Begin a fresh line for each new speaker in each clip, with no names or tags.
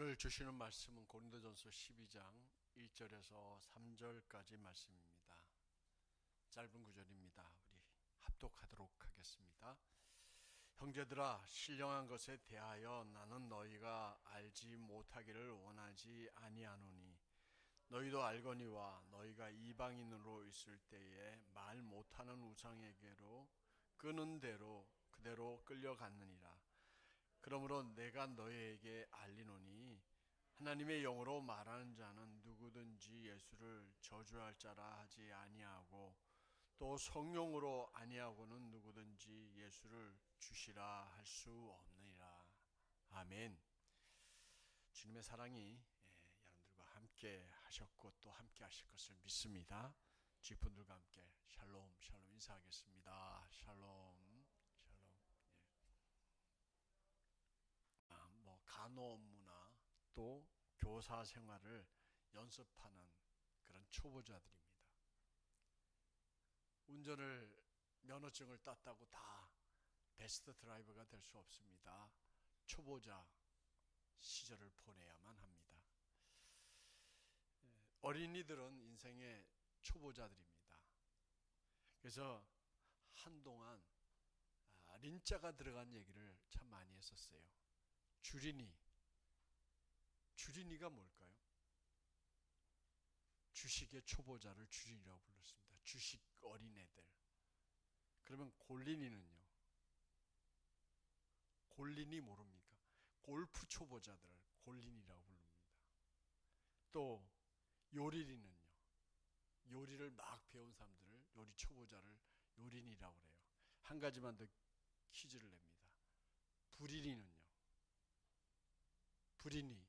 오늘 주시는 말씀은 고린도전서 12장 1절에서 3절까지 말씀입니다. 짧은 구절입니다. 우리 합독하도록 하겠습니다. 형제들아, 신령한 것에 대하여 나는 너희가 알지 못하기를 원하지 아니하노니 너희도 알거니와 너희가 이방인으로 있을 때에 말 못하는 우상에게로 끄는 대로 그대로 끌려갔느니라. 그러므로 내가 너희에게 알리노니 하나님의 영으로 말하는 자는 누구든지 예수를 저주할 자라 하지 아니하고 또 성령으로 아니하고는 누구든지 예수를 주시라 할 수 없느니라. 아멘. 주님의 사랑이 여러분들과 함께 하셨고 또 함께 하실 것을 믿습니다. 주위 분들과 함께 샬롬 샬롬 인사하겠습니다. 샬롬 샬롬. 간호 업무나 또 교사 생활을 연습하는 그런 초보자들입니다. 운전을 면허증을 땄다고 다 베스트 드라이버가 될 수 없습니다. 초보자 시절을 보내야만 합니다. 어린이들은 인생의 초보자들입니다. 그래서 한동안 린자가 들어간 얘기를 참 많이 했었어요. 주린이가 뭘까요? 주식의 초보자를 주린이라고 불렀습니다. 주식 어린애들. 그러면 골린이는요? 골린이 모릅니까? 골프 초보자들을 골린이라고 부릅니다. 또 요리리는요? 요리를 막 배운 사람들을 요리 초보자를 요린이라고 그래요. 한 가지만 더 퀴즈를 냅니다. 불인이는요? 불인이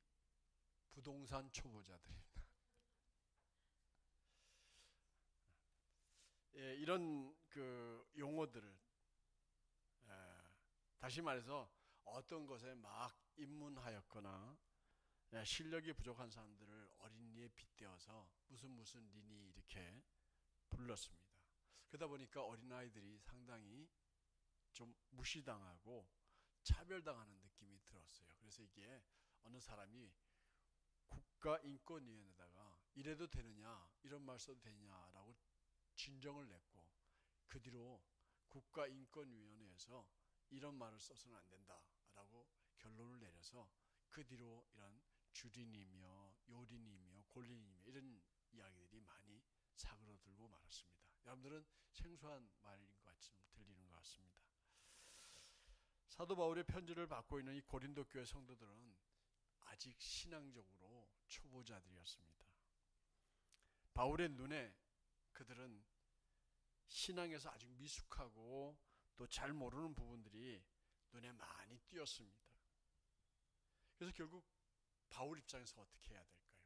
부동산 초보자들입니다. 이런 그 용어들을 다시 말해서 어떤 것에 막 입문하였거나 실력이 부족한 사람들을 어린이에 빗대어서 무슨 린이 이렇게 불렀습니다. 그러다 보니까 어린아이들이 상당히 좀 무시당하고 차별당하는 느낌이 들었어요. 그래서 이게 어느 사람이 국가인권위원회에다가 이래도 되느냐, 이런 말 써도 되냐라고 진정을 냈고, 그 뒤로 국가인권위원회에서 이런 말을 써서는 안 된다라고 결론을 내려서 그 뒤로 이런 주린이며 요린이며 골린이며 이런 이야기들이 많이 사그러들고 말았습니다. 여러분들은 생소한 말인 것 같이 들리는 것 같습니다. 사도 바울의 편지를 받고 있는 이 고린도 교회 성도들은 아직 신앙적으로 초보자들이었습니다. 바울의 눈에 그들은 신앙에서 아직 미숙하고 또 잘 모르는 부분들이 눈에 많이 띄었습니다. 그래서 결국 바울 입장에서 어떻게 해야 될까요?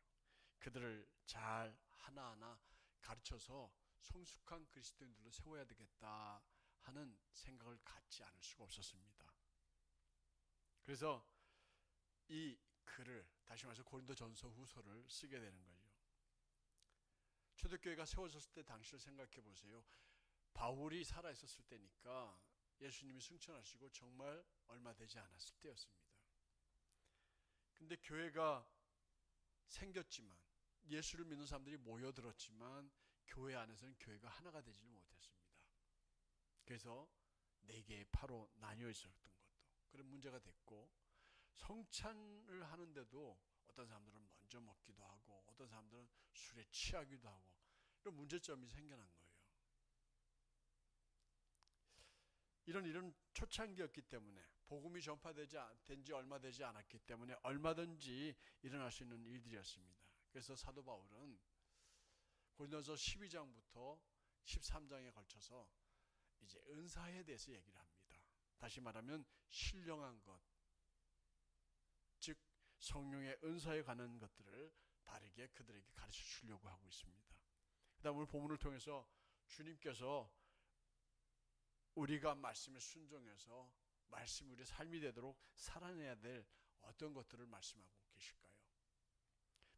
그들을 잘 하나하나 가르쳐서 성숙한 그리스도인들로 세워야 되겠다 하는 생각을 갖지 않을 수가 없었습니다. 그래서 이 글을, 다시 말해서 고린도전서 후서를 쓰게 되는 거죠. 초대교회가 세워졌을 때 당시를 생각해 보세요. 바울이 살아있었을 때니까 예수님이 승천하시고 정말 얼마 되지 않았을 때였습니다. 근데 교회가 생겼지만, 예수를 믿는 사람들이 모여들었지만 교회 안에서는 교회가 하나가 되지를 못했습니다. 그래서 4개의 파로 나뉘어 있었던 것도 그런 문제가 됐고, 성찬을 하는데도 어떤 사람들은 먼저 먹기도 하고 어떤 사람들은 술에 취하기도 하고 이런 문제점이 생겨난 거예요. 이런 초창기였기 때문에, 복음이 전파된 지 얼마 되지 않았기 때문에 얼마든지 일어날 수 있는 일들이었습니다. 그래서 사도 바울은 고린도서 12장부터 13장에 걸쳐서 이제 은사에 대해서 얘기를 합니다. 다시 말하면 신령한 것, 즉 성령의 은사에 관한 것들을 바르게 그들에게 가르쳐 주려고 하고 있습니다. 그 다음 오늘 본문을 통해서 주님께서 우리가 말씀에 순종해서 말씀이 우리의 삶이 되도록 살아내야 될 어떤 것들을 말씀하고 계실까요?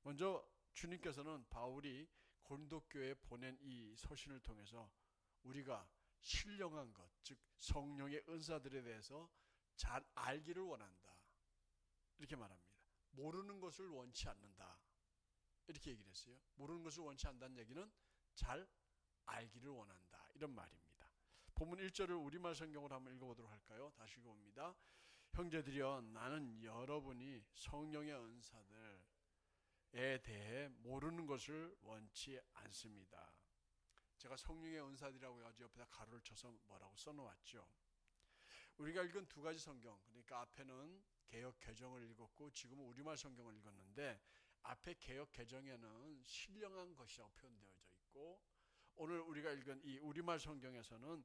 먼저 주님께서는 바울이 고린도 교회에 보낸 이 서신을 통해서 우리가 신령한 것, 즉 성령의 은사들에 대해서 잘 알기를 원한다, 이렇게 말합니다. 모르는 것을 원치 않는다. 이렇게 얘기를 했어요. 모르는 것을 원치 않는다는 얘기는 잘 알기를 원한다. 이런 말입니다. 본문 1절을 우리말 성경으로 한번 읽어보도록 할까요? 다시 읽어봅니다. 형제들이여, 나는 여러분이 성령의 은사들에 대해 모르는 것을 원치 않습니다. 제가 성령의 은사들이라고 해가지고 옆에다 가로를 쳐서 뭐라고 써놓았죠. 우리가 읽은 두 가지 성경, 그러니까 앞에는 개역 개정을 읽었고 지금은 우리말 성경을 읽었는데, 앞에 개역 개정에는 신령한 것이라고 표현되어져 있고, 오늘 우리가 읽은 이 우리말 성경에서는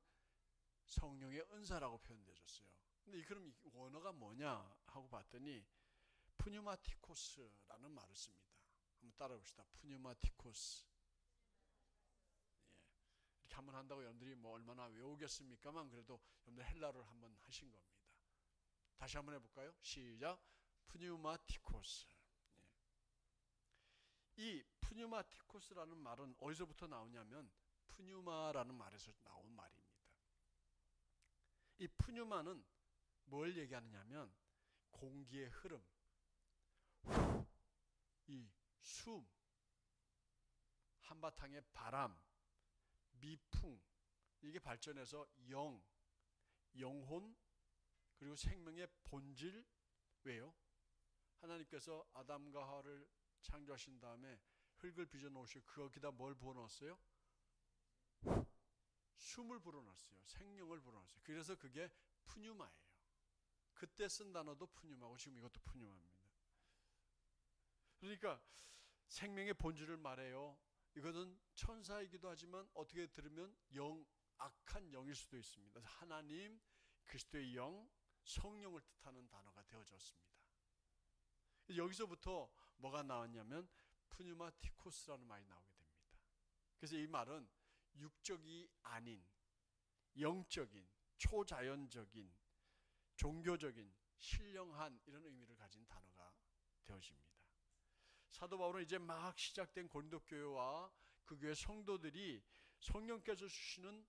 성령의 은사라고 표현되어졌어요. 근데 그럼 이 원어가 뭐냐 하고 봤더니 푸뉴마티코스라는 말을 씁니다. 한번 따라해봅시다. 푸뉴마티코스. 이렇게 한번 한다고 여러분들이 뭐 얼마나 외우겠습니까만, 그래도 여러분들 헬라어를 한번 하신 겁니다. 다시 한번 해볼까요? 시작. 푸뉴마티코스. 이 푸뉴마티코스라는 말은 어디서부터 나오냐면 푸뉴마라는 말에서 나온 말입니다. 이 푸뉴마는 뭘 얘기하느냐면 공기의 흐름, 이 숨, 한바탕의 바람, 미풍, 이게 발전해서 영혼, 그리고 생명의 본질. 왜요? 하나님께서 아담과 하와를 창조하신 다음에 흙을 빚어 놓으시고 거기다 뭘 부어 넣었어요? 숨을 불어 넣었어요. 생명을 불어 넣었어요. 그래서 그게 푸뉴마예요. 그때 쓴 단어도 푸뉴마고 지금 이것도 푸뉴마입니다. 그러니까 생명의 본질을 말해요. 이것은 천사이기도 하지만 어떻게 들으면 악한 영일 수도 있습니다. 그래서 하나님, 그리스도의 영, 성령을 뜻하는 단어가 되어졌습니다. 여기서부터 뭐가 나왔냐면 푸뉴마티코스라는 말이 나오게 됩니다. 그래서 이 말은 육적이 아닌 영적인, 초자연적인, 종교적인, 신령한 이런 의미를 가진 단어가 되어집니다. 사도 바울은 이제 막 시작된 고린도 교회와 그 교회 성도들이 성령께서 주시는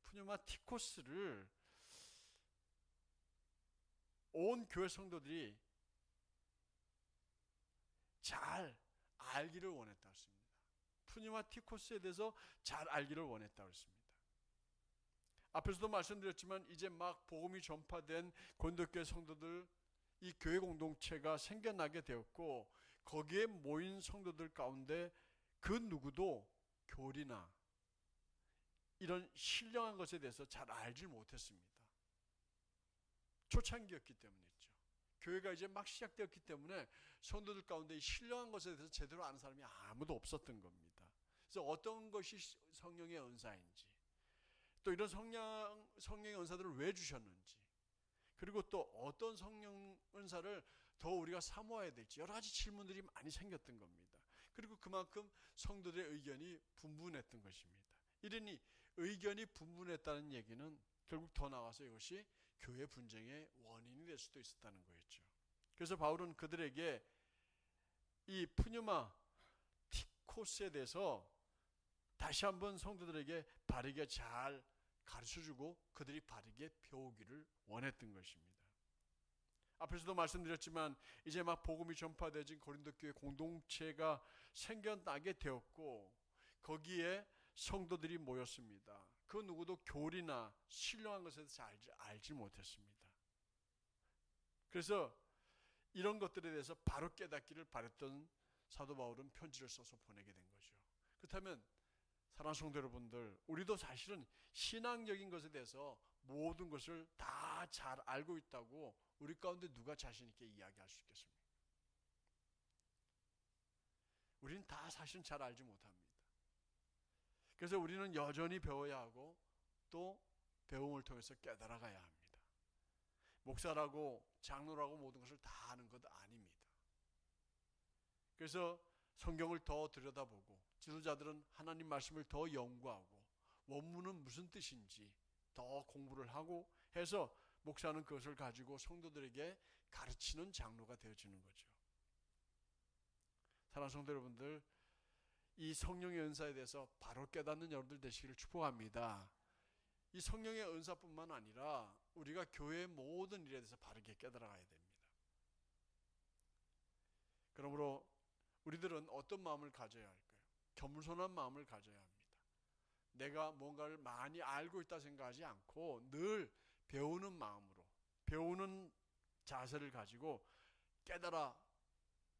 푸뉴마티코스를 온 교회 성도들이 잘 알기를 원했다고 했습니다. 푸뉴마티코스에 대해서 잘 알기를 원했다고 했습니다. 앞에서도 말씀드렸지만 이제 막 복음이 전파된 고린도교회 성도들, 이 교회 공동체가 생겨나게 되었고, 거기에 모인 성도들 가운데 그 누구도 교리나 이런 신령한 것에 대해서 잘 알지 못했습니다. 초창기였기 때문이죠. 교회가 이제 막 시작되었기 때문에 성도들 가운데 이 신령한 것에 대해서 제대로 아는 사람이 아무도 없었던 겁니다. 그래서 어떤 것이 성령의 은사인지, 또 이런 성령의 은사들을 왜 주셨는지, 그리고 또 어떤 성령 은사를 더 우리가 사모해야 될지, 여러 가지 질문들이 많이 생겼던 겁니다. 그리고 그만큼 성도들의 의견이 분분했던 것입니다. 이러니 의견이 분분했다는 얘기는 결국 더 나아가서 이것이 교회 분쟁의 원인이 될 수도 있었다는 거였죠. 그래서 바울은 그들에게 이 푸뉴마티코스에 대해서 다시 한번 성도들에게 바르게 잘 가르쳐주고 그들이 바르게 배우기를 원했던 것입니다. 앞에서도 말씀드렸지만 이제 막 복음이 전파되진 고린도 교회 공동체가 생겨나게 되었고, 거기에 성도들이 모였습니다. 그 누구도 교리나 신령한 것에 대해서 알지 못했습니다. 그래서 이런 것들에 대해서 바로 깨닫기를 바랬던 사도 바울은 편지를 써서 보내게 된 거죠. 그렇다면 사랑하는 성도 여러분들, 우리도 사실은 신앙적인 것에 대해서 모든 것을 다 잘 알고 있다고 우리 가운데 누가 자신 있게 이야기할 수 있겠습니까? 우리는 다 사실은 잘 알지 못합니다. 그래서 우리는 여전히 배워야 하고 또 배움을 통해서 깨달아가야 합니다. 목사라고 장로라고 모든 것을 다 아는 것 아닙니다. 그래서 성경을 더 들여다보고 지도자들은 하나님 말씀을 더 연구하고 원문은 무슨 뜻인지 더 공부를 하고 해서 목사는 그것을 가지고 성도들에게 가르치는 장로가 되어지는 거죠. 사랑하는 성도 여러분들, 이 성령의 은사에 대해서 바로 깨닫는 여러분들 되시기를 축복합니다. 이 성령의 은사뿐만 아니라 우리가 교회의 모든 일에 대해서 바르게 깨달아가야 됩니다. 그러므로 우리들은 어떤 마음을 가져야 할까요? 겸손한 마음을 가져야 합니다. 내가 뭔가를 많이 알고 있다 생각하지 않고 늘 배우는 마음으로, 배우는 자세를 가지고 깨달아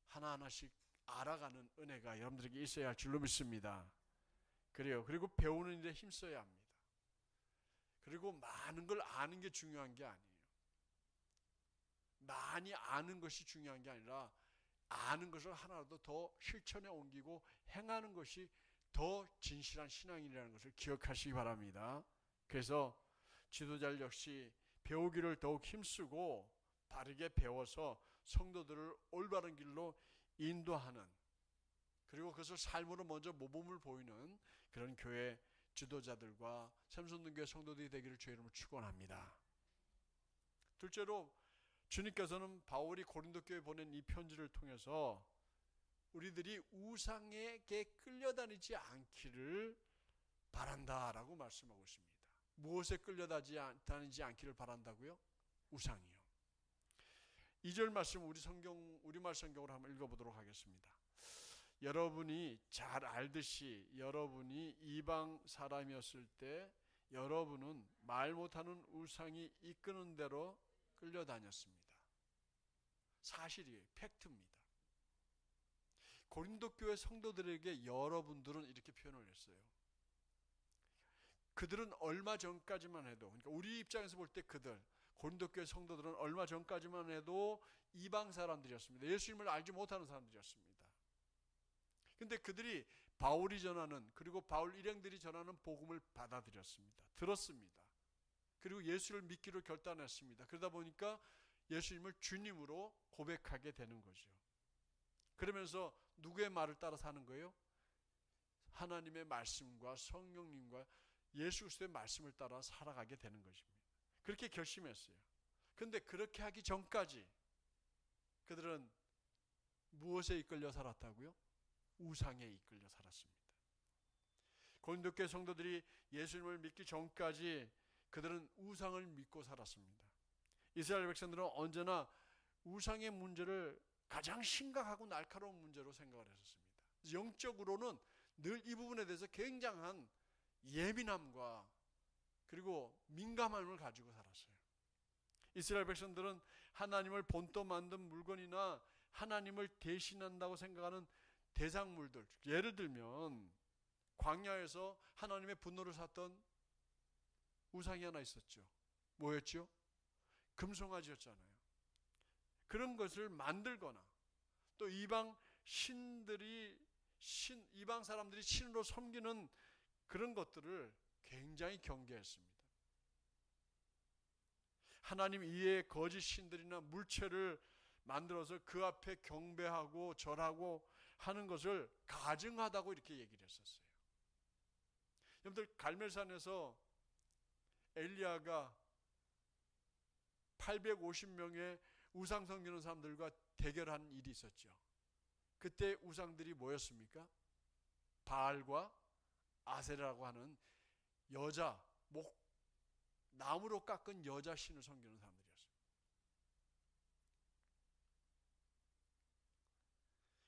하나하나씩 알아가는 은혜가 여러분들에게 있어야 할 줄로 믿습니다. 그래요. 그리고 배우는 일에 힘써야 합니다. 그리고 많은 걸 아는 게 중요한 게 아니에요. 많이 아는 것이 중요한 게 아니라 아는 것을 하나라도 더 실천에 옮기고 행하는 것이 더 진실한 신앙인이라는 것을 기억하시기 바랍니다. 그래서 지도자 역시 배우기를 더욱 힘쓰고 바르게 배워서 성도들을 올바른 길로 인도하는, 그리고 그것을 삶으로 먼저 모범을 보이는 그런 교회 지도자들과 샘손동교회 성도들이 되기를 주의 이름으로 축원합니다. 둘째로 주님께서는 바울이 고린도 교회에 보낸 이 편지를 통해서 우리들이 우상에게 끌려다니지 않기를 바란다라고 말씀하고 있습니다. 무엇에 끌려다니지 않기를 바란다고요? 우상이요. 2절 말씀 우리말 성경으로 한번 읽어보도록 하겠습니다. 여러분이 잘 알듯이 여러분이 이방 사람이었을 때 여러분은 말 못하는 우상이 이끄는 대로 끌려다녔습니다. 사실이에요. 팩트입니다. 고린도 교회 성도들에게 여러분들은 이렇게 표현을 했어요. 그들은 얼마 전까지만 해도, 그러니까 우리 입장에서 볼 때 고린도 교회 성도들은 얼마 전까지만 해도 이방 사람들이었습니다. 예수님을 알지 못하는 사람들이었습니다. 근데 그들이 바울이 전하는, 그리고 바울 일행들이 전하는 복음을 받아들였습니다. 들었습니다. 그리고 예수를 믿기로 결단했습니다. 그러다 보니까 예수님을 주님으로 고백하게 되는 거죠. 그러면서 누구의 말을 따라 사는 거예요? 하나님의 말씀과 성령님과 예수 그리스도의 말씀을 따라 살아가게 되는 것입니다. 그렇게 결심했어요. 그런데 그렇게 하기 전까지 그들은 무엇에 이끌려 살았다고요? 우상에 이끌려 살았습니다. 고린도 교회 성도들이 예수님을 믿기 전까지 그들은 우상을 믿고 살았습니다. 이스라엘 백성들은 언제나 우상의 문제를 가장 심각하고 날카로운 문제로 생각을 했었습니다. 영적으로는 늘 이 부분에 대해서 굉장한 예민함과 그리고 민감함을 가지고 살았어요. 이스라엘 백성들은 하나님을 본떠 만든 물건이나 하나님을 대신한다고 생각하는 대상물들, 예를 들면 광야에서 하나님의 분노를 샀던 우상이 하나 있었죠. 뭐였죠? 금송아지였잖아요. 그런 것을 만들거나 또 이방 사람들이 신으로 섬기는 그런 것들을 굉장히 경계했습니다. 하나님 이외의 거짓 신들이나 물체를 만들어서 그 앞에 경배하고 절하고 하는 것을 가증하다고 이렇게 얘기를 했었어요. 여러분들 갈멜산에서 엘리야가 850명의 우상 섬기는 사람들과 대결한 일이 있었죠. 그때 우상들이 뭐였습니까? 바알과 아세라라고 하는 나무로 깎은 여자 신을 섬기는 사람들이었어요.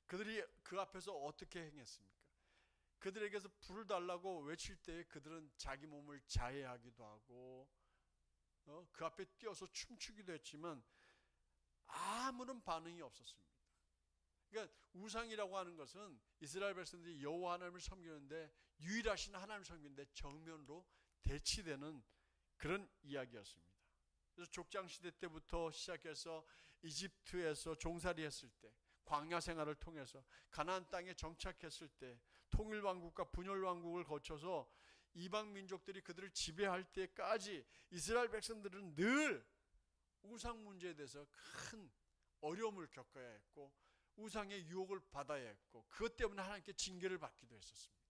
그들이 그 앞에서 어떻게 행했습니까? 그들에게서 불을 달라고 외칠 때 그들은 자기 몸을 자해하기도 하고 그 앞에 뛰어서 춤추기도 했지만 아무런 반응이 없었습니다. 그러니까 우상이라고 하는 것은 이스라엘 백성들이 여호와 하나님을 섬기는데 유일하신 하나님을 섬기는데 정면으로 대치되는 그런 이야기였습니다. 그래서 족장시대 때부터 시작해서 이집트에서 종살이했을 때, 광야 생활을 통해서 가나안 땅에 정착했을 때, 통일왕국과 분열왕국을 거쳐서 이방 민족들이 그들을 지배할 때까지 이스라엘 백성들은 늘 우상 문제에 대해서 큰 어려움을 겪어야 했고 우상의 유혹을 받아야 했고 그것 때문에 하나님께 징계를 받기도 했었습니다.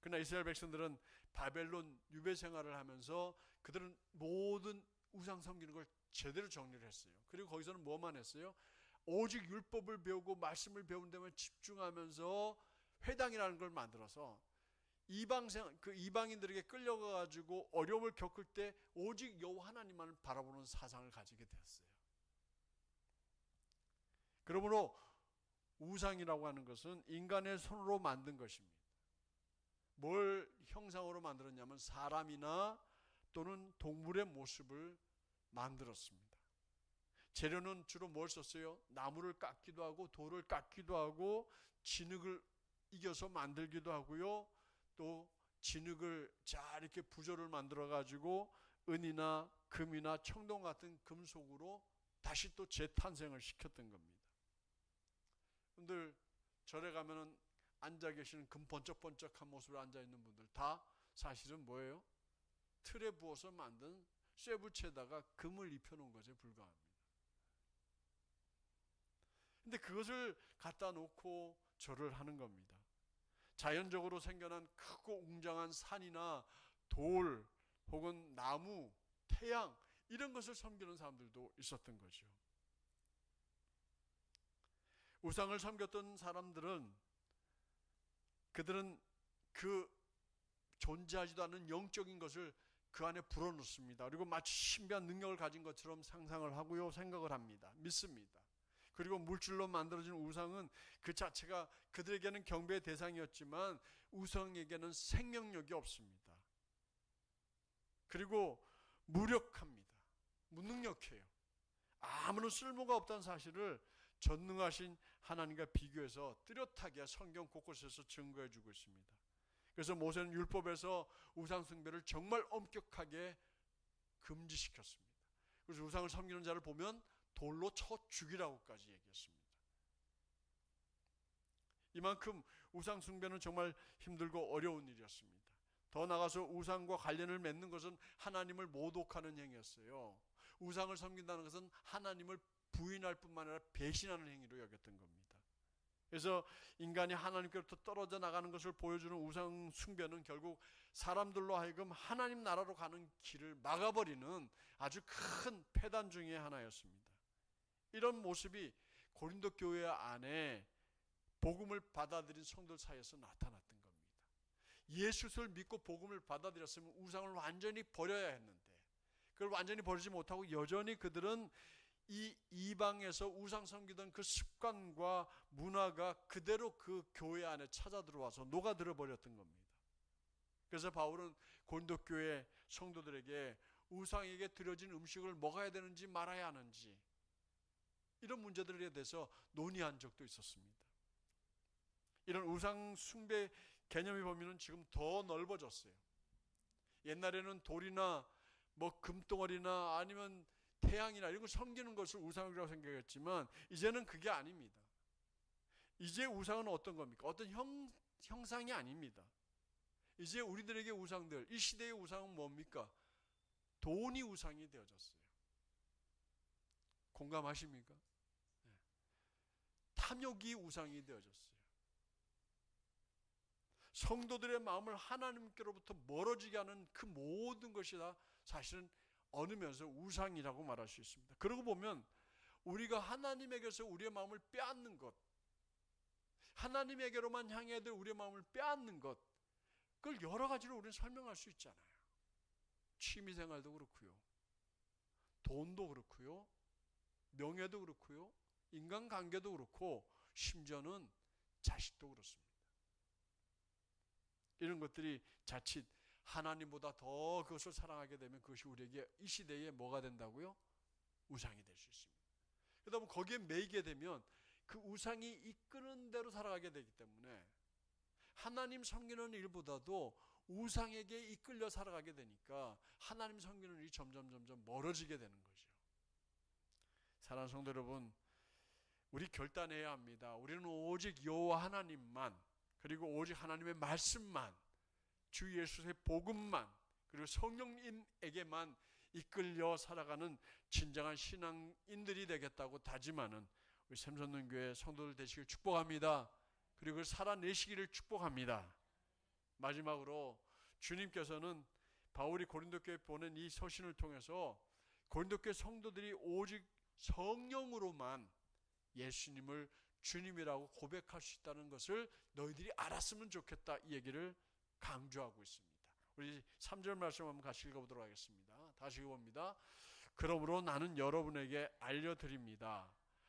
그러나 이스라엘 백성들은 바벨론 유배 생활을 하면서 그들은 모든 우상 섬기는 걸 제대로 정리를 했어요. 그리고 거기서는 뭐만 했어요? 오직 율법을 배우고 말씀을 배운 데만 집중하면서 회당이라는 걸 만들어서 이방인들에게 끌려가 가지고 어려움을 겪을 때 오직 여호와 하나님만을 바라보는 사상을 가지게 되었어요. 그러므로 우상이라고 하는 것은 인간의 손으로 만든 것입니다. 뭘 형상으로 만들었냐면 사람이나 또는 동물의 모습을 만들었습니다. 재료는 주로 뭘 썼어요? 나무를 깎기도 하고 돌을 깎기도 하고 진흙을 이겨서 만들기도 하고요. 또 진흙을 잘 이렇게 부조를 만들어 가지고 은이나 금이나 청동 같은 금속으로 다시 또 재탄생을 시켰던 겁니다. 분들 절에 가면은 앉아 계시는 금 번쩍번쩍한 모습으로 앉아 있는 분들 다 사실은 뭐예요? 틀에 부어서 만든 쇠붙에다가 금을 입혀놓은 것에 불과합니다. 근데 그것을 갖다 놓고 절을 하는 겁니다. 자연적으로 생겨난 크고 웅장한 산이나 돌 혹은 나무, 태양 이런 것을 섬기는 사람들도 있었던 거죠. 우상을 섬겼던 사람들은 그들은 그 존재하지도 않는 영적인 것을 그 안에 불어넣습니다. 그리고 마치 신비한 능력을 가진 것처럼 상상을 하고요, 생각을 합니다. 믿습니다. 그리고 물질로 만들어진 우상은 그 자체가 그들에게는 경배의 대상이었지만 우상에게는 생명력이 없습니다. 그리고 무력합니다. 무능력해요. 아무런 쓸모가 없다는 사실을 전능하신 하나님과 비교해서 뚜렷하게 성경 곳곳에서 증거해 주고 있습니다. 그래서 모세는 율법에서 우상 숭배를 정말 엄격하게 금지시켰습니다. 그래서 우상을 섬기는 자를 보면 돌로 쳐 죽이라고까지 얘기했습니다. 이만큼 우상 숭배는 정말 힘들고 어려운 일이었습니다. 더 나아가서 우상과 관련을 맺는 것은 하나님을 모독하는 행위였어요. 우상을 섬긴다는 것은 하나님을 부인할 뿐만 아니라 배신하는 행위로 여겼던 겁니다. 그래서 인간이 하나님께로부터 떨어져 나가는 것을 보여주는 우상 숭배는 결국 사람들로 하여금 하나님 나라로 가는 길을 막아버리는 아주 큰 폐단 중의 하나였습니다. 이런 모습이 고린도 교회 안에 복음을 받아들인 성도들 사이에서 나타났던 겁니다. 예수를 믿고 복음을 받아들였으면 우상을 완전히 버려야 했는데 그걸 완전히 버리지 못하고 여전히 그들은 이 이방에서 우상 섬기던 그 습관과 문화가 그대로 그 교회 안에 찾아 들어와서 녹아들어 버렸던 겁니다. 그래서 바울은 고린도 교회 성도들에게 우상에게 드려진 음식을 먹어야 되는지 말아야 하는지 이런 문제들에 대해서 논의한 적도 있었습니다. 이런 우상 숭배 개념의 범위는 지금 더 넓어졌어요. 옛날에는 돌이나 뭐 금덩어리나 아니면 태양이나 이런 걸 섬기는 것을 우상이라고 생각했지만 이제는 그게 아닙니다. 이제 우상은 어떤 겁니까? 어떤 형상이 아닙니다. 이제 우리들에게 우상들, 이 시대의 우상은 뭡니까? 돈이 우상이 되어졌어요. 공감하십니까? 네. 탐욕이 우상이 되어졌어요. 성도들의 마음을 하나님께로부터 멀어지게 하는 그 모든 것이 다 사실은 어느 면에서 우상이라고 말할 수 있습니다. 그러고 보면 우리가 하나님에게서 우리의 마음을 빼앗는 것, 하나님에게로만 향해야 될 우리의 마음을 빼앗는 것, 그걸 여러 가지로 우리는 설명할 수 있잖아요. 취미생활도 그렇고요, 돈도 그렇고요, 명예도 그렇고요, 인간관계도 그렇고 심지어는 자식도 그렇습니다. 이런 것들이 자칫 하나님보다 더 그것을 사랑하게 되면 그것이 우리에게 이 시대에 뭐가 된다고요? 우상이 될 수 있습니다. 그러다 보면 거기에 매이게 되면 그 우상이 이끄는 대로 살아가게 되기 때문에 하나님 섬기는 일보다도 우상에게 이끌려 살아가게 되니까 하나님 섬기는 일이 점점 멀어지게 되는 거죠. 사랑하는 성도 여러분, 우리 결단해야 합니다. 우리는 오직 여호와 하나님만, 그리고 오직 하나님의 말씀만, 주 예수의 복음만, 그리고 성령님에게만 이끌려 살아가는 진정한 신앙인들이 되겠다고 다짐하는 우리 샘선능교회 성도들 되시길 축복합니다. 그리고 살아내시기를 축복합니다. 마지막으로 주님께서는 바울이 고린도교회에 보낸 이 서신을 통해서 고린도교회 성도들이 오직 성령으로만 예수님을 주님이라고 고백할 수 있다는 것을 너희들이 알았으면 좋겠다, 이 얘기를 강조하고 있습니다. 우리 3절 말씀 한번 같이 읽어보도록 하겠습니다. 다시 읽어봅니다. 그러므로 나는 여러분에게 알려드립니다.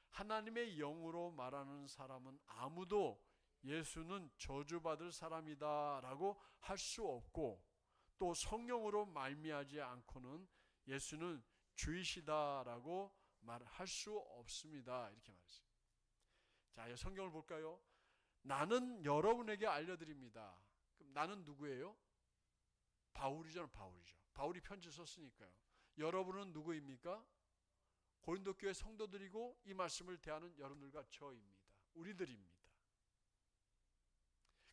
하나님의 영으로 말하는 사람은 아무도 예수는 저주받을 사람이다 라고 할 수 없고, 또 성령으로 말미암지 않고는 예수는 주이시다 라고 말할 수 없습니다. 이렇게 말했어요. 자, 성경을 볼까요? 나는 여러분에게 알려드립니다. 그럼 나는 누구예요? 바울이죠. 바울이 편지 썼으니까요. 여러분은 누구입니까? 고린도 교회 성도들이고 이 말씀을 대하는 여러분들과 저입니다. 우리들입니다.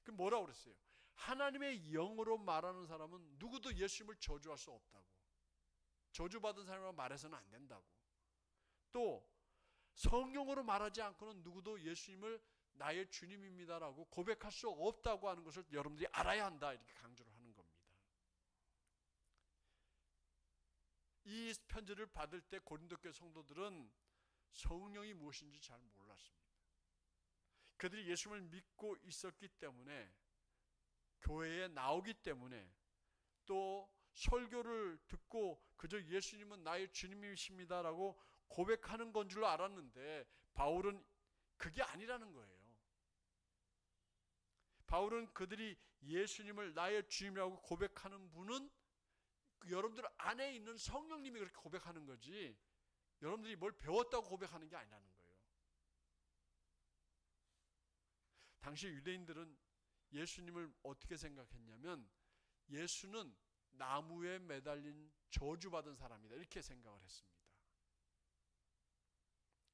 그럼 뭐라고 그랬어요? 하나님의 영으로 말하는 사람은 누구도 예수님을 저주할 수 없다고. 저주받은 사람이라고 말해서는 안 된다고. 또 성령으로 말하지 않고는 누구도 예수님을 나의 주님입니다라고 고백할 수 없다고 하는 것을 여러분들이 알아야 한다, 이렇게 강조를 하는 겁니다. 이 편지를 받을 때 고린도 교회 성도들은 성령이 무엇인지 잘 몰랐습니다. 그들이 예수님을 믿고 있었기 때문에, 교회에 나오기 때문에, 또 설교를 듣고 그저 예수님은 나의 주님이십니다라고 고백하는 건 줄 알았는데, 바울은 그게 아니라는 거예요. 바울은 그들이 예수님을 나의 주님이라고 고백하는 분은 여러분들 안에 있는 성령님이 그렇게 고백하는 거지, 여러분들이 뭘 배웠다고 고백하는 게 아니라는 거예요. 당시 유대인들은 예수님을 어떻게 생각했냐면, 예수는 나무에 매달린 저주받은 사람이다, 이렇게 생각을 했습니다.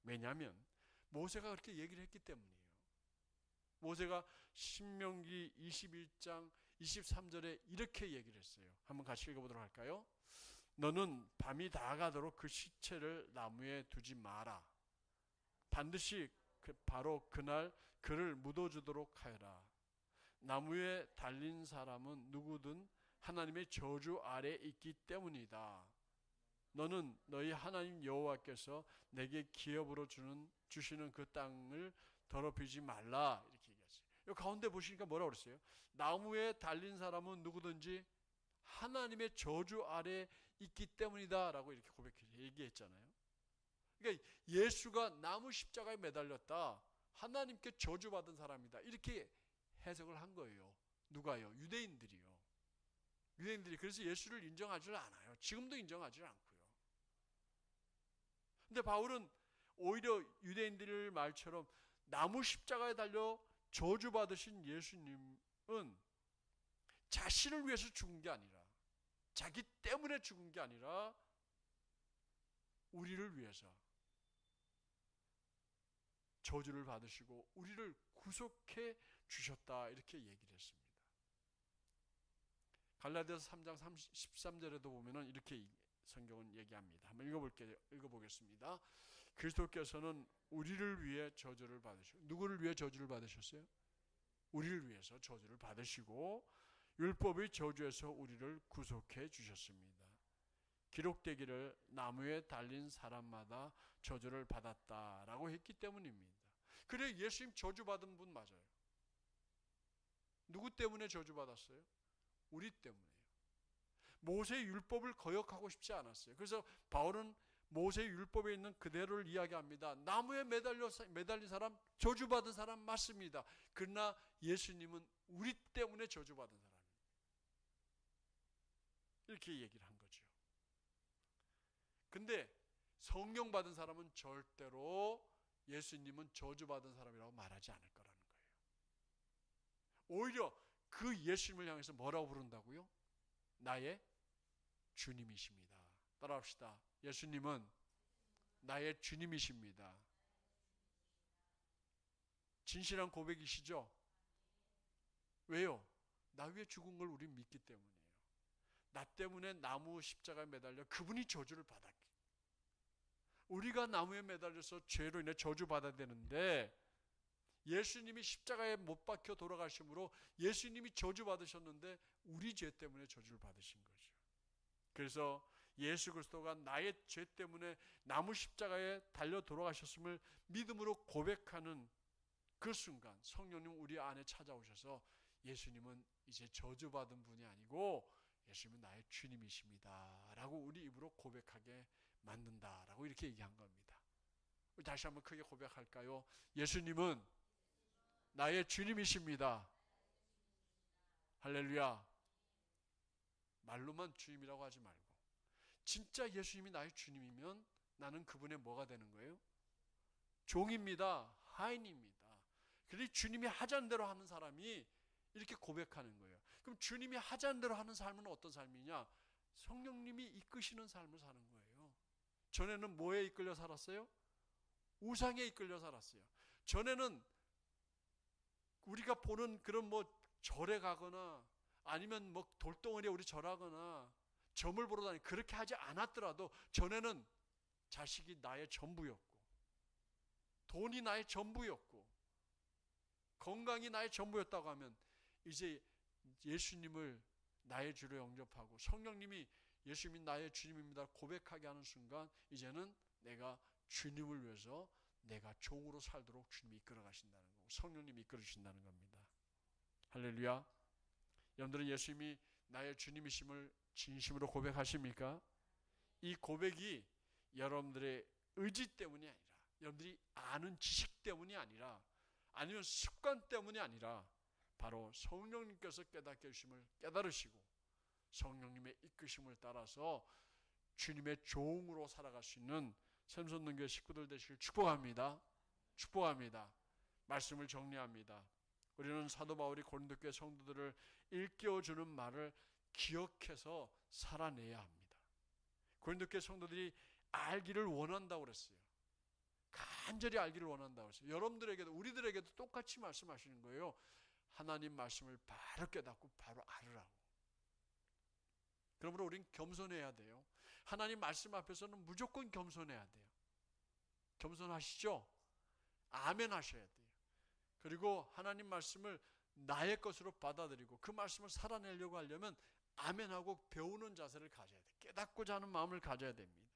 왜냐하면 모세가 그렇게 얘기를 했기 때문이에요. 모세가 신명기 21장 23절에 이렇게 얘기를 했어요. 한번 같이 읽어보도록 할까요? 너는 밤이 다가도록 그 시체를 나무에 두지 마라. 반드시 바로 그날 그를 묻어주도록 하여라. 나무에 달린 사람은 누구든 하나님의 저주 아래 있기 때문이다. 너는 너희 하나님 여호와께서 내게 기업으로 주시는 그 땅을 더럽히지 말라, 이렇게 얘기했어요. 이 가운데 보시니까 뭐라고 그랬어요? 나무에 달린 사람은 누구든지 하나님의 저주 아래 있기 때문이다 라고 이렇게 얘기했잖아요. 그러니까 예수가 나무 십자가에 매달렸다, 하나님께 저주받은 사람이다, 이렇게 해석을 한 거예요. 누가요? 유대인들이요. 유대인들이 그래서 예수를 인정하지 않아요. 지금도 인정하지 않고요. 근데 바울은 오히려 유대인들 말처럼 나무 십자가에 달려 저주받으신 예수님은 자신을 위해서 죽은 게 아니라, 자기 때문에 죽은 게 아니라 우리를 위해서 저주를 받으시고 우리를 구속해 주셨다, 이렇게 얘기를 했습니다. 갈라디아서 3장 13절에도 보면은 이렇게 성경은 얘기합니다. 한번 읽어보겠습니다. 그리스도께서는 우리를 위해 저주를 받으시고, 누구를 위해 저주를 받으셨어요? 우리를 위해서 저주를 받으시고 율법의 저주에서 우리를 구속해 주셨습니다. 기록되기를 나무에 달린 사람마다 저주를 받았다라고 했기 때문입니다. 그래, 예수님 저주받은 분 맞아요. 누구 때문에 저주받았어요? 우리 때문에요. 모세의 율법을 거역하고 싶지 않았어요. 그래서 바울은 모세의 율법에 있는 그대로를 이야기합니다. 나무에 매달린 사람, 저주받은 사람 맞습니다. 그러나 예수님은 우리 때문에 저주받은 사람입니다. 이렇게 얘기를 한 거죠. 근데 성령 받은 사람은 절대로 예수님은 저주받은 사람이라고 말하지 않을 거라는 거예요. 오히려 그 예수님을 향해서 뭐라고 부른다고요? 나의 주님이십니다. 따라합시다. 예수님은 나의 주님이십니다. 진실한 고백이시죠? 왜요? 나 위해 죽은 걸 우리 믿기 때문이에요. 나 때문에 나무 십자가에 매달려 그분이 저주를 받았기. 우리가 나무에 매달려서 죄로 인해 저주받아야 되는데, 예수님이 십자가에 못 박혀 돌아가심으로 예수님이 저주받으셨는데 우리 죄 때문에 저주를 받으신 거죠. 그래서 예수 그리스도가 나의 죄 때문에 나무 십자가에 달려 돌아가셨음을 믿음으로 고백하는 그 순간 성령님 우리 안에 찾아오셔서 예수님은 이제 저주받은 분이 아니고 예수님은 나의 주님이십니다 라고 우리 입으로 고백하게 만든다라고 이렇게 얘기한 겁니다. 다시 한번 크게 고백할까요? 예수님은 나의 주님이십니다. 할렐루야. 말로만 주님이라고 하지 말고 진짜 예수님이 나의 주님이면 나는 그분의 뭐가 되는 거예요? 종입니다. 하인입니다. 그러니 주님이 하자는 대로 하는 사람이 이렇게 고백하는 거예요. 그럼 주님이 하자는 대로 하는 삶은 어떤 삶이냐? 성령님이 이끄시는 삶을 사는 거예요. 전에는 뭐에 이끌려 살았어요? 우상에 이끌려 살았어요. 전에는 우리가 보는 그런 뭐 절에 가거나 아니면 뭐 돌덩어리에 우리 절하거나 점을 보러 다니고 그렇게 하지 않았더라도 전에는 자식이 나의 전부였고 돈이 나의 전부였고 건강이 나의 전부였다고 하면 이제 예수님을 나의 주로 영접하고 성령님이 예수님이 나의 주님입니다 고백하게 하는 순간 이제는 내가 주님을 위해서 내가 종으로 살도록 주님이 이끌어 가신다는 거고 성령님이 이끌어 주신다는 겁니다. 할렐루야. 여러분들은 예수님이 나의 주님이심을 진심으로 고백하십니까? 이 고백이 여러분들의 의지 때문이 아니라 여러분들이 아는 지식 때문이 아니라 아니면 습관 때문이 아니라 바로 성령님께서 깨닫게 해주심을 깨달으시고 성령님의 이끄심을 따라서 주님의 종으로 살아갈 수 있는 샘손능교회 식구들 되시길 축복합니다. 축복합니다. 말씀을 정리합니다. 우리는 사도 바울이 고린도교회 성도들을 일깨워주는 말을 기억해서 살아내야 합니다. 고린도교회 성도들이 알기를 원한다고 그랬어요. 간절히 알기를 원한다고 그랬어요. 여러분들에게도 우리들에게도 똑같이 말씀하시는 거예요. 하나님 말씀을 바로 깨닫고 바로 알으라고. 그러므로 우린 겸손해야 돼요. 하나님 말씀 앞에서는 무조건 겸손해야 돼요. 겸손하시죠? 아멘 하셔야 돼요. 그리고 하나님 말씀을 나의 것으로 받아들이고 그 말씀을 살아내려고 하려면 아멘하고 배우는 자세를 가져야 돼요. 깨닫고자 하는 마음을 가져야 됩니다.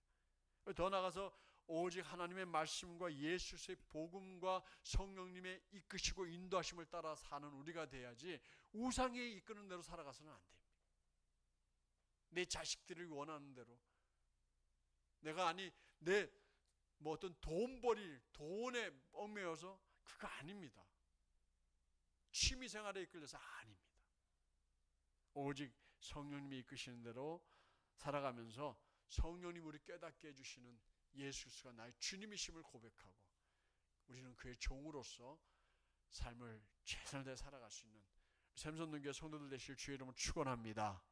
더 나아가서 오직 하나님의 말씀과 예수의 복음과 성령님의 이끄시고 인도하심을 따라 사는 우리가 돼야지 우상에 이끄는 대로 살아가서는 안 됩니다. 내 자식들이 원하는 대로 내가 내 뭐 어떤 돈에 얽매여서 그거 아닙니다. 취미생활에 이끌려서 아닙니다. 오직 성령님이 이끄시는 대로 살아가면서 성령님 우리 깨닫게 해주시는 예수 그리스도가 나의 주님이심을 고백하고 우리는 그의 종으로서 삶을 최선을 다해 살아갈 수 있는 샘손능교회 성도들 되실 주의 이름으로 축원합니다.